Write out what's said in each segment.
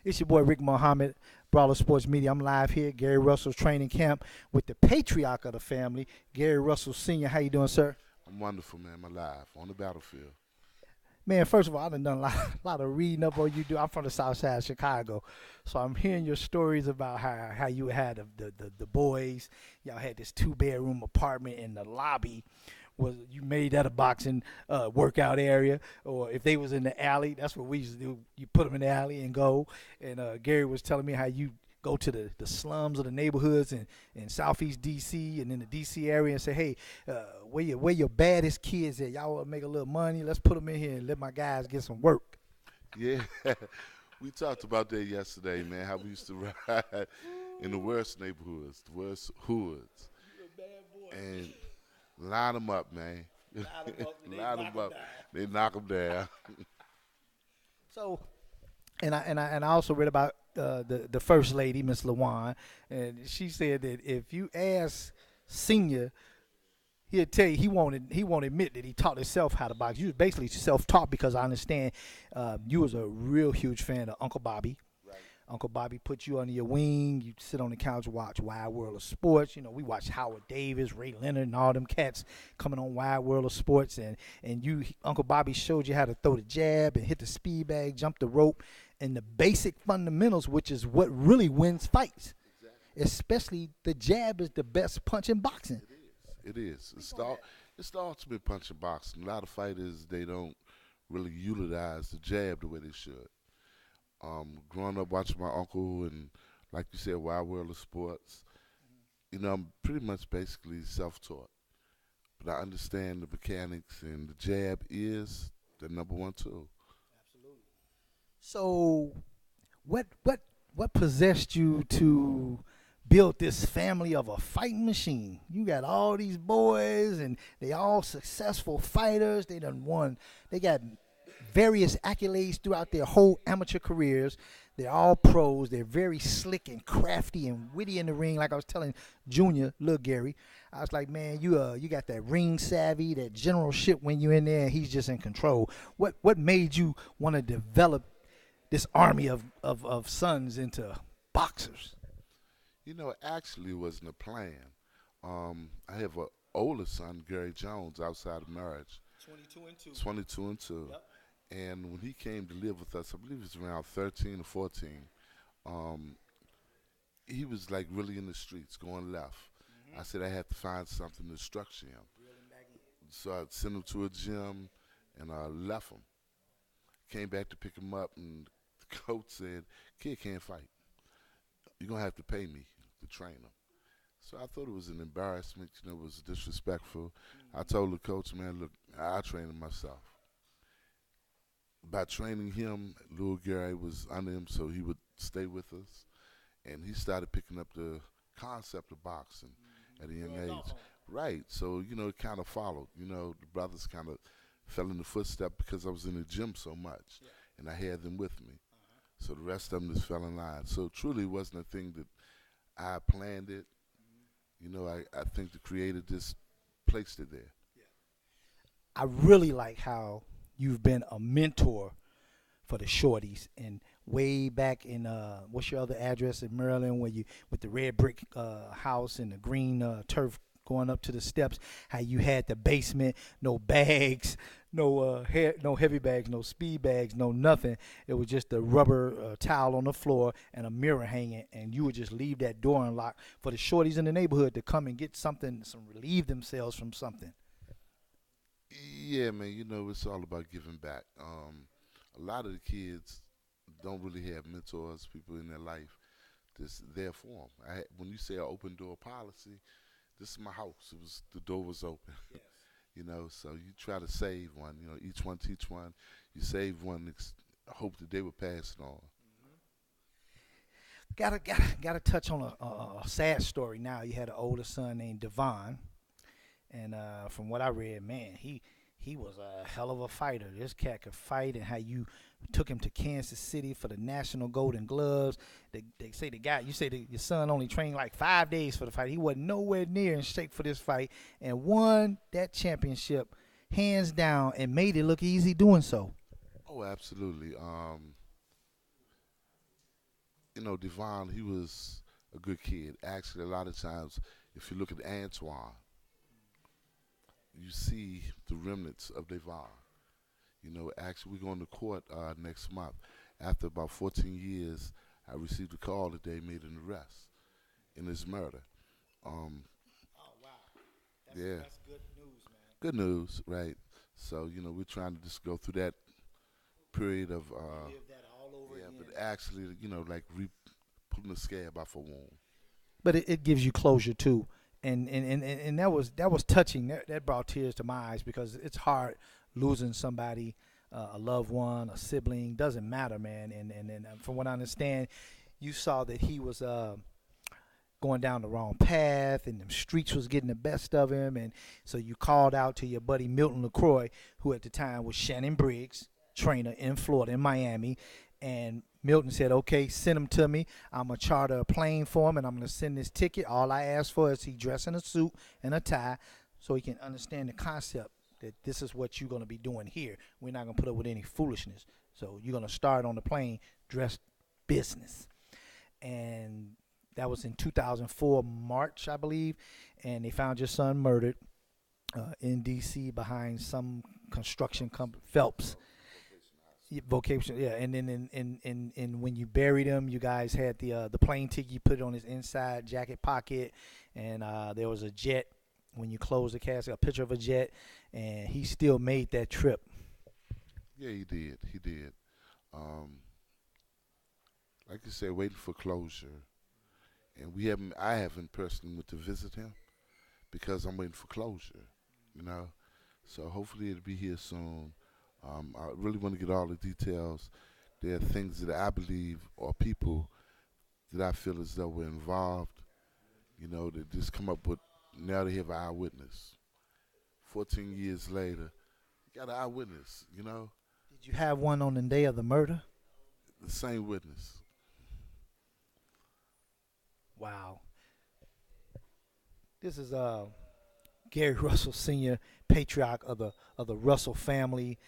It's your boy Rick Mohamed, Brawler Sports Media. I'm live here at Gary Russell's training camp with the patriarch of the family, Gary Russell Sr. How you doing, sir? I'm wonderful, man. I'm alive on the battlefield. Man, first of all, I've done a lot of reading up on you. I'm from the South Side of Chicago, so I'm hearing your stories about how you had the boys. Y'all had this 2-bedroom apartment in the lobby. Was you made that a boxing workout area, or if they was in the alley, that's what we used to do. You put them in the alley and go. And Gary was telling me how you go to the slums of the neighborhoods in Southeast DC and in the DC area and say, hey, where your baddest kids at? Y'all want to make a little money? Let's put them in here and let my guys get some work. Yeah, we talked about that yesterday, man. How we used to ride in the worst neighborhoods, the worst hoods, and line them up, man. Line them up. They knock them down. So, and I also read about the first lady, Miss LaWan, and she said that if you ask Senior, he'll tell you he won't admit that he taught himself how to box. You was basically self-taught because I understand you was a real huge fan of Uncle Bobby. Right. Uncle Bobby put you under your wing. You sit on the couch and watch Wide World of Sports. You know, we watched Howard Davis, Ray Leonard, and all them cats coming on Wide World of Sports. And Uncle Bobby showed you how to throw the jab and hit the speed bag, jump the rope, and the basic fundamentals, which is what really wins fights. Exactly. Especially the jab is the best punch in boxing. It is. It's the ultimate punch in boxing. A lot of fighters, they don't really utilize the jab the way they should. Growing up watching my uncle and, like you said, Wild World of Sports, I'm pretty much basically self-taught. But I understand the mechanics, and the jab is the number one tool. Absolutely. So, what possessed you to build this family of a fighting machine? You got all these boys, and they all successful fighters. They done won. They got various accolades throughout their whole amateur careers. They're all pros. They're very slick and crafty and witty in the ring. Like I was telling Junior, little Gary, I was like, man, you got that ring savvy, that generalship when you're in there, and he's just in control. What made you want to develop this army of sons into boxers? It actually wasn't a plan. I have an older son, Gary Jones, outside of marriage. 22 and 2. 22 and 2. Yep. And when he came to live with us, I believe it was around 13 or 14, he was like really in the streets, going left. I said I had to find something to structure him. So I sent him to a gym, and I left him. Came back to pick him up, and the coach said, kid can't fight. You're going to have to pay me to train him. So I thought it was an embarrassment, it was disrespectful. I told the coach, man, look, I'll train him myself. By training him, little Gary was under him, so he would stay with us. And he started picking up the concept of boxing at a young age. Right, so, it kind of followed. The brothers kind of fell in the footsteps because I was in the gym so much, and I had them with me. So the rest of them just fell in line. So truly it wasn't a thing that I planned it. I think the creator just placed it there. I really like how you've been a mentor for the shorties, and way back in what's your other address in Maryland, where you with the red brick house and the green turf going up to the steps, how you had the basement, no bags, no heavy bags, no speed bags, no nothing. It was just a rubber towel on the floor and a mirror hanging, and you would just leave that door unlocked for the shorties in the neighborhood to come and get something, relieve themselves from something. Yeah, man, it's all about giving back. A lot of the kids don't really have mentors, people in their life that's there for them. When you say an open door policy, this is my house. The door was open. Yes. So you try to save one. Each one teach one. You save one, hope that they will pass it on. Gotta touch on a sad story now. You had an older son named Devon, and from what I read, man, he was a hell of a fighter. This cat could fight, and how you took him to Kansas City for the National Golden Gloves. They say your son only trained like 5 days for the fight. He wasn't nowhere near in shape for this fight, and won that championship hands down, and made it look easy doing so. Oh, absolutely. Devon, he was a good kid. Actually, a lot of times, if you look at Antoine, you see the remnants of Devon. Actually, we're going to court next month. After about 14 years, I received a call that they made an arrest in his murder. Um, Oh wow, yeah, that's good news, man. good news, right? So, we're trying to just go through that period of, Relive that all over yeah, but again. actually, like pulling the scab off a wound. But it gives you closure too. And that was touching. That brought tears to my eyes because it's hard losing somebody, a loved one, a sibling, doesn't matter, man. And from what I understand, you saw that he was going down the wrong path, and the streets was getting the best of him, and so you called out to your buddy Milton LaCroix, who at the time was Shannon Briggs, trainer in Florida, in Miami, and Milton said, "Okay, send him to me. I'm gonna charter a plane for him, and I'm gonna send this ticket. All I ask for is he dress in a suit and a tie, so he can understand the concept that this is what you're gonna be doing here. We're not gonna put up with any foolishness. So you're gonna start on the plane dressed business." And that was in 2004 March, I believe, and they found your son murdered in D.C. behind some construction company, Phelps vocation. Yeah, and then in when you buried him, you guys had the plane ticket. You put it on his inside jacket pocket, and there was a jet. When you closed the casket, a picture of a jet, and he still made that trip. Yeah, he did. He did. Um, like you said, waiting for closure. And I haven't personally went to visit him because I'm waiting for closure, you know. So hopefully it'll be here soon. I really want to get all the details. There are things that I believe or people that I feel as though were involved, that just come up with, now they have an eyewitness. 14 years later, you got an eyewitness, Did you have one on the day of the murder? the same witness. Wow. This is Gary Russell Sr., patriarch of the Russell family.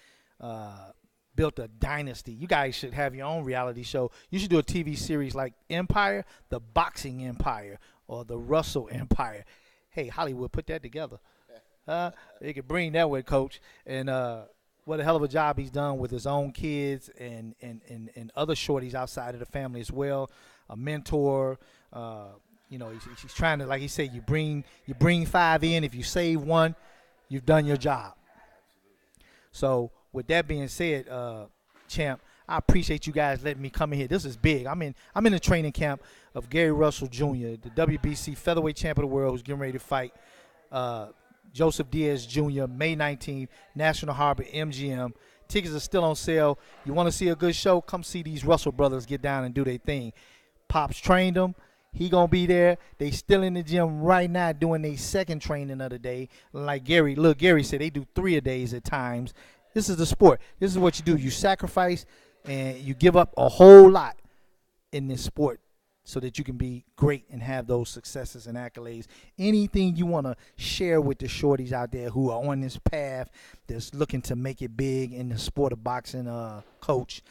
Uh, Built a dynasty. You guys should have your own reality show. You should do a TV series like Empire, the Boxing Empire, or the Russell Empire. Hey, Hollywood, put that together. They could bring that with Coach. And what a hell of a job he's done with his own kids and other shorties outside of the family as well. A mentor. He's trying to, like he said, you bring five in. If you save one, you've done your job. So with that being said, champ, I appreciate you guys letting me come in here. This is big. I'm in the training camp of Gary Russell Jr., the WBC Featherweight Champ of the world, who's getting ready to fight uh, Joseph Diaz Jr. May 19th, National Harbor MGM. Tickets are still on sale. You want to see a good show? Come see these Russell brothers get down and do their thing. Pops trained them. He gonna be there. They still in the gym right now doing their second training of the day. Like Gary, look, Gary said they do 3 a days at times. This is the sport. This is what you do. You sacrifice and you give up a whole lot in this sport so that you can be great and have those successes and accolades. Anything you want to share with the shorties out there who are on this path that's looking to make it big in the sport of boxing, coach,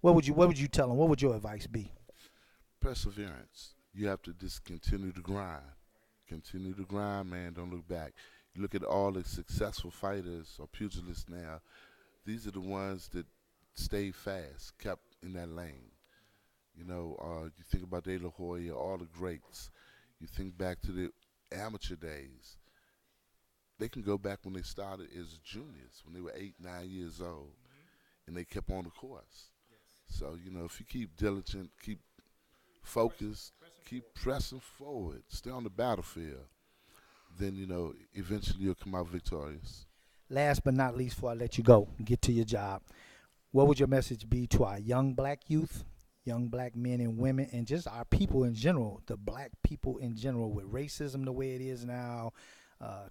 what would you tell them? What would your advice be? Perseverance. You have to just continue to grind. Continue to grind, man. Don't look back. You look at all the successful fighters or pugilists now. These are the ones that stayed fast, kept in that lane. You think about De La Hoya, all the greats. You think back to the amateur days. They can go back when they started as juniors, when they were 8, 9 years old, and they kept on the course. So, if you keep diligent, keep focused, keep pressing forward, stay on the battlefield, then, eventually you'll come out victorious. Last but not least, before I let you go, get to your job, what would your message be to our young black youth, young black men and women, and just our people in general, the black people in general, with racism the way it is now?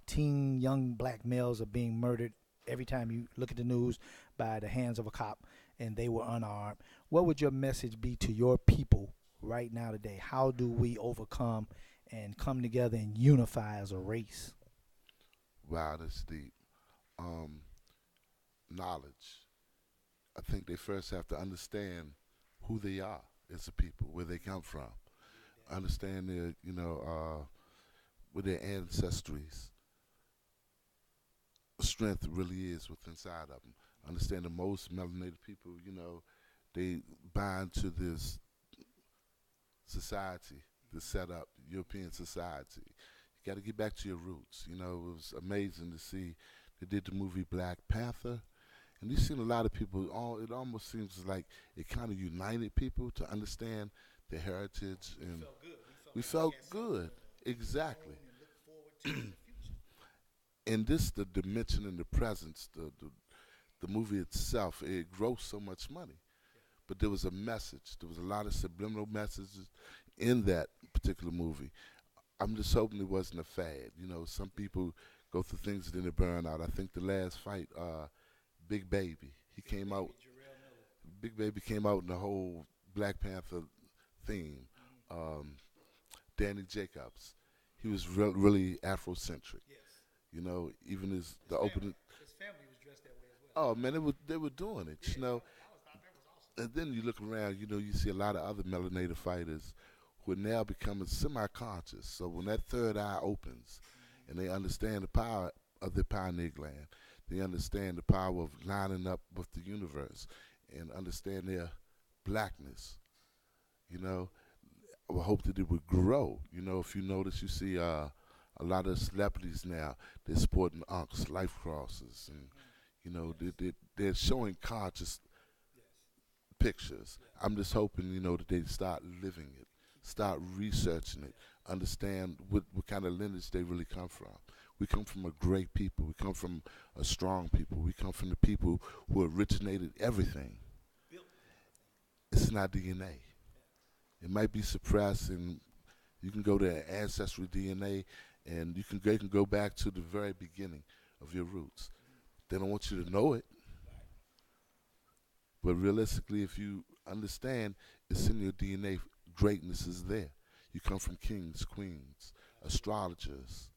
Teen young black males are being murdered every time you look at the news by the hands of a cop, and they were unarmed. What would your message be to your people right now today? How do we overcome and come together and unify as a race? Wow, that's deep. Um, Knowledge. I think they first have to understand who they are as a people, where they come from, understand their, where their ancestries strength really is within inside of them. Understand that most melanated people, they bind to this society, the setup, European society. You got to get back to your roots. It was amazing to see they did the movie Black Panther, and you've seen a lot of people. It almost seems like it kind of united people to understand their heritage, and we felt good. Exactly. And this, the dimension and the presence, the movie itself, it grossed so much money. But there was a message. There was a lot of subliminal messages in that particular movie. I'm just hoping it wasn't a fad. Some people go through things and then they burn out. I think the last fight, Big Baby, he came out. Big Baby came out in the whole Black Panther theme. Danny Jacobs, he was really Afrocentric. Even the opening. His family was dressed that way as well. Oh man, they were doing it. Yeah, I thought that was awesome. And then you look around, you see a lot of other melanated fighters who are now becoming semi-conscious. So when that third eye opens, and they understand the power of their pineal gland, they understand the power of lining up with the universe, and understand their blackness. I would hope that it would grow. If you notice, you see a lot of celebrities now, they're sporting unks, life crosses, and they're showing conscious pictures. I'm just hoping, that they start living it, start researching it, understand what kind of lineage they really come from. We come from a great people. We come from a strong people. We come from the people who originated everything. It's in our DNA. It might be suppressed, and you can go to ancestry DNA, and they can go back to the very beginning of your roots. They don't want you to know it. But realistically, if you understand, it's in your DNA. Greatness is there. You come from kings, queens, astrologers,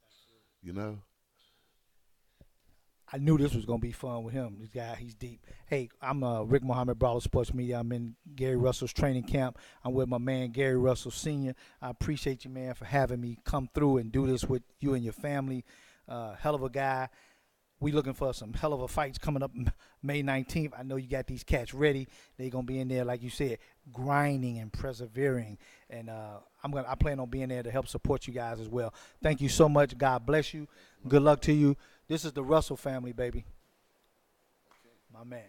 I knew this was going to be fun with him. This guy, he's deep. Hey, I'm Rick Mohamed, Brawlers Sports Media. I'm in Gary Russell's training camp. I'm with my man, Gary Russell Sr. I appreciate you, man, for having me come through and do this with you and your family. Hell of a guy. We looking for some hell of a fights coming up May 19th. I know you got these cats ready. They're going to be in there, like you said, grinding and persevering. And I plan on being there to help support you guys as well. Thank you so much. God bless you. Good luck to you. This is the Russell family, baby. My man.